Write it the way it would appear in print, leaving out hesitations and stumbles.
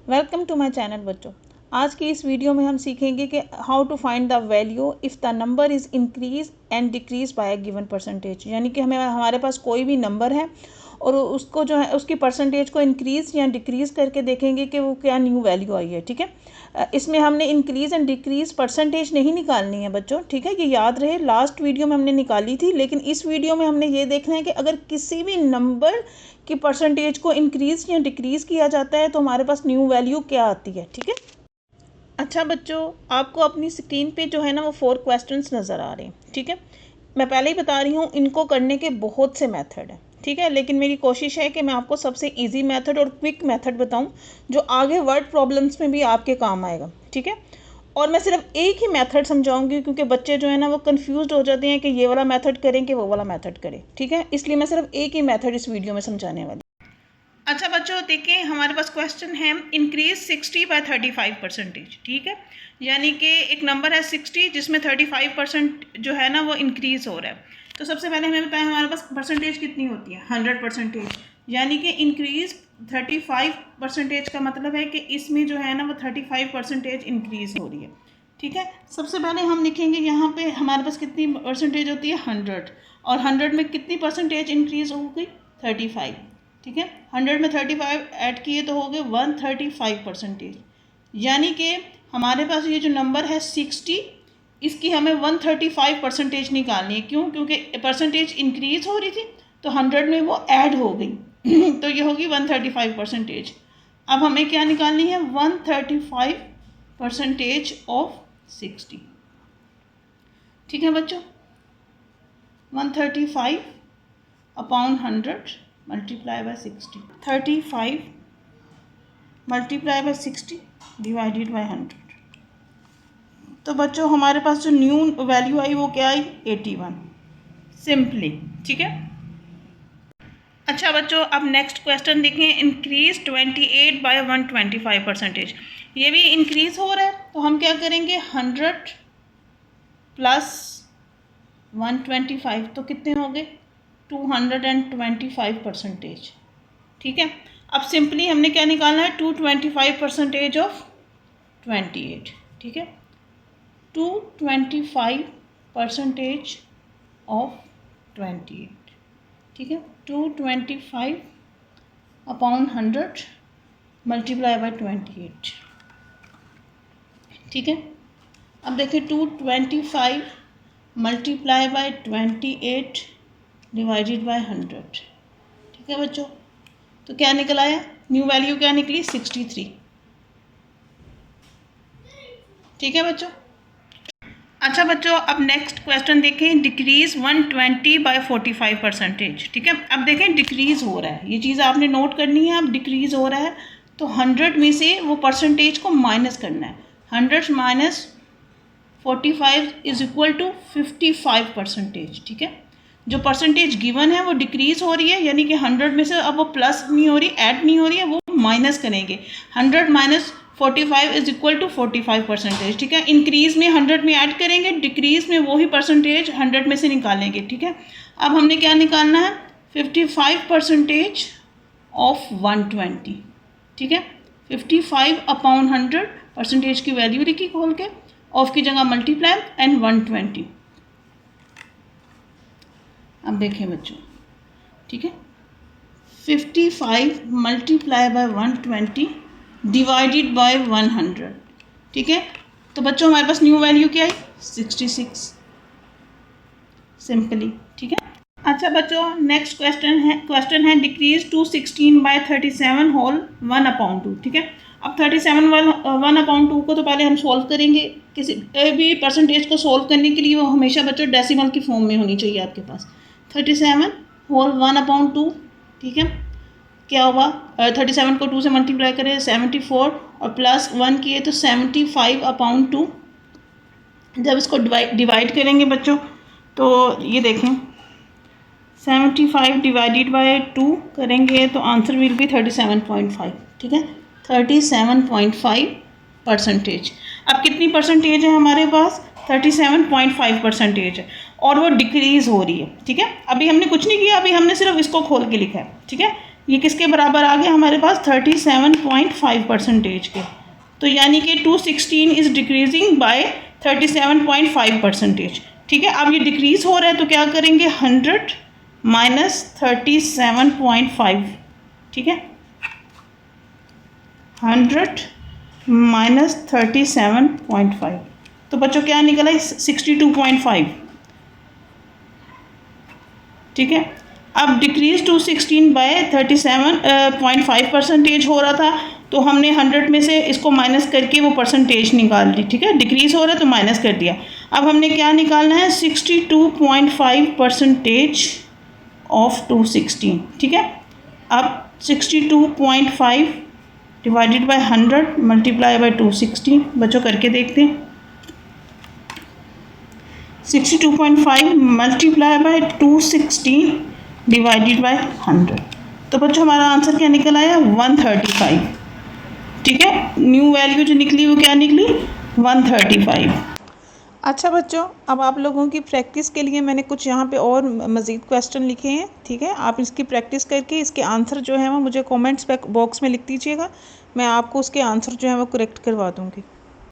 Welcome to my channel बच्चों। आज की इस वीडियो में हम सीखेंगे कि how to find the value if the number is increase and decrease by a given percentage. यानी कि हमारे पास कोई भी नंबर है और उसको जो है उसकी परसेंटेज को इंक्रीज या डिक्रीज करके देखेंगे कि वो क्या न्यू वैल्यू आई है। ठीक है, इसमें हमने इंक्रीज एंड डिक्रीज परसेंटेज नहीं निकालनी है बच्चों। ठीक है, ये याद रहे, लास्ट वीडियो में हमने निकाली थी, लेकिन इस वीडियो में हमने ये देखना है कि अगर किसी भी नंबर की परसेंटेज को इंक्रीज या डिक्रीज किया जाता है तो हमारे पास न्यू वैल्यू क्या आती है। ठीक है, अच्छा बच्चों, आपको अपनी स्क्रीन पे जो है ना वो 4 क्वेश्चंस नज़र आ रहे हैं। ठीक है, मैं पहले ही बता रही हूँ, इनको करने के बहुत से मेथड हैं। ठीक है, लेकिन मेरी कोशिश है कि मैं आपको सबसे इजी मेथड और क्विक मेथड बताऊं जो आगे वर्ड प्रॉब्लम्स में भी आपके काम आएगा। ठीक है, और मैं सिर्फ एक ही मेथड समझाऊंगी क्योंकि बच्चे जो है ना वो कंफ्यूज हो जाते हैं कि ये वाला मेथड करें कि वो वाला मेथड करें। ठीक है, इसलिए मैं सिर्फ एक ही मेथड इस वीडियो में समझाने वाली। अच्छा बच्चों, देखिए हमारे पास क्वेश्चन है इंक्रीज 60 बाय 35%। ठीक है, यानी कि एक नंबर है 60 जिसमें 35% जो है ना वो इंक्रीज़ हो रहा है। तो सबसे पहले हमें बताया हमारे पास परसेंटेज कितनी होती है 100%। यानी कि इंक्रीज़ 35% का मतलब है कि इसमें जो है ना वो 35% इंक्रीज़ हो रही है। ठीक है, सबसे पहले हम लिखेंगे यहाँ पे हमारे पास कितनी परसेंटेज होती है 100, और 100 में कितनी परसेंटेज इंक्रीज़ हो गई 35। ठीक है, 100 में 35 ऐड किए तो हो गए 135%। यानी कि हमारे पास ये जो नंबर है 60, इसकी हमें 135% निकालनी है। क्यों? क्योंकि परसेंटेज इंक्रीज हो रही थी तो 100 में वो ऐड हो गई तो ये होगी 135%। अब हमें क्या निकालनी है 135% ऑफ 60। ठीक है बच्चों, 135 upon 100 multiply by 60, 35 multiply by 60 divided by 100। तो बच्चों हमारे पास जो न्यू वैल्यू आई वो क्या आई 81 सिंपली। ठीक है, अच्छा बच्चों, अब नेक्स्ट क्वेश्चन देखें, इंक्रीज 28 बाय 125%। ये भी इंक्रीज हो रहा है तो हम क्या करेंगे 100 प्लस 125 तो कितने हो गए 225%। ठीक है, अब सिंपली हमने क्या निकालना है 225% ऑफ 28। ठीक है, 225% ऑफ 28। ठीक है, 225 अपॉन 100 मल्टीप्लाई बाय 28। ठीक है, अब देखिए 225 मल्टीप्लाई बाय 28 डिवाइडेड बाय 100। ठीक है बच्चों, तो क्या निकल आया, न्यू वैल्यू क्या निकली 63। ठीक है बच्चों, अच्छा बच्चों, अब नेक्स्ट क्वेश्चन देखें, डिक्रीज 120 बाय 45%। ठीक है, अब देखें डिक्रीज हो रहा है, ये चीज़ आपने नोट करनी है। अब डिक्रीज हो रहा है तो 100 में से वो परसेंटेज को माइनस करना है। 100 माइनस 45 इज इक्वल टू 55%। ठीक है, जो परसेंटेज गिवन है वो डिक्रीज हो रही है, यानी कि 100 में से अब वो प्लस नहीं हो रही, ऐड नहीं हो रही है, वो माइनस करेंगे। 100 माइनस 45 इज इक्वल टू 45%। ठीक है, इंक्रीज में 100 में ऐड करेंगे, डिक्रीज में वही परसेंटेज 100 में से निकालेंगे। ठीक है, अब हमने क्या निकालना है 55% ऑफ 120। ठीक है, 55 अपॉन 100 परसेंटेज की वैल्यू लिखी खोल के, ऑफ की जगह मल्टीप्लाई एंड 120। अब देखें बच्चों, ठीक है, 55 मल्टीप्लाई बाय 120 डिवाइडेड बाय 100। ठीक है, तो बच्चों हमारे पास न्यू वैल्यू क्या आई 66 सिंपली। ठीक है, अच्छा बच्चों, नेक्स्ट क्वेश्चन है डिक्रीज 216 बाय 37 होल 1/2। ठीक है, अब 37 1/2 को तो पहले हम सॉल्व करेंगे। किसी भी परसेंटेज को सॉल्व करने के लिए वो हमेशा बच्चों डेसिमल की फॉर्म में होनी चाहिए आपके पास। 37 होल 1/2। ठीक है, क्या हुआ 37 को 2 से मल्टीप्लाई करें 74 और प्लस 1 किए तो 75/2। जब इसको डिवाइड करेंगे बच्चों तो ये देखें 75 डिवाइडेड बाय 2 करेंगे तो आंसर विल बी 37.5। ठीक है, 37.5%। अब कितनी परसेंटेज है हमारे पास 37.5% है और वो डिक्रीज़ हो रही है। ठीक है, अभी हमने कुछ नहीं किया, अभी हमने सिर्फ इसको खोल के लिखा है। ठीक है, ये किसके बराबर आ गया हमारे पास 37.5% के। तो यानी कि 216 इज़ डिक्रीजिंग बाय 37.5%। ठीक है, अब ये डिक्रीज़ हो रहा है तो क्या करेंगे 100 माइनस 37.5। ठीक है, 100 माइनस 37.5, तो बच्चों क्या निकला 62.5। ठीक है, अब डिक्रीज टू 16 बाय 37.5% हो रहा था, तो हमने 100 में से इसको माइनस करके वो परसेंटेज निकाल ली। ठीक है, डिक्रीज हो रहा है तो माइनस कर दिया। अब हमने क्या निकालना है 62.5% ऑफ 216। ठीक है, अब 62.5 डिवाइडेड बाय 100 मल्टीप्लाई बाय 216, बच्चों करके देखते हैं। 62.5 मल्टीप्लाई बाय 216 डिवाइडेड बाय 100, तो बच्चों हमारा आंसर क्या निकल आया 135। ठीक है, न्यू वैल्यू जो निकली वो क्या निकली 135। अच्छा बच्चों, अब आप लोगों की प्रैक्टिस के लिए मैंने कुछ यहाँ पे और मज़ीद क्वेश्चन लिखे हैं। ठीक है, आप इसकी प्रैक्टिस करके इसके आंसर जो है वो मुझे कमेंट्स बॉक्स में लिख दीजिएगा, मैं आपको उसके आंसर जो है वो करेक्ट करवा दूँगी।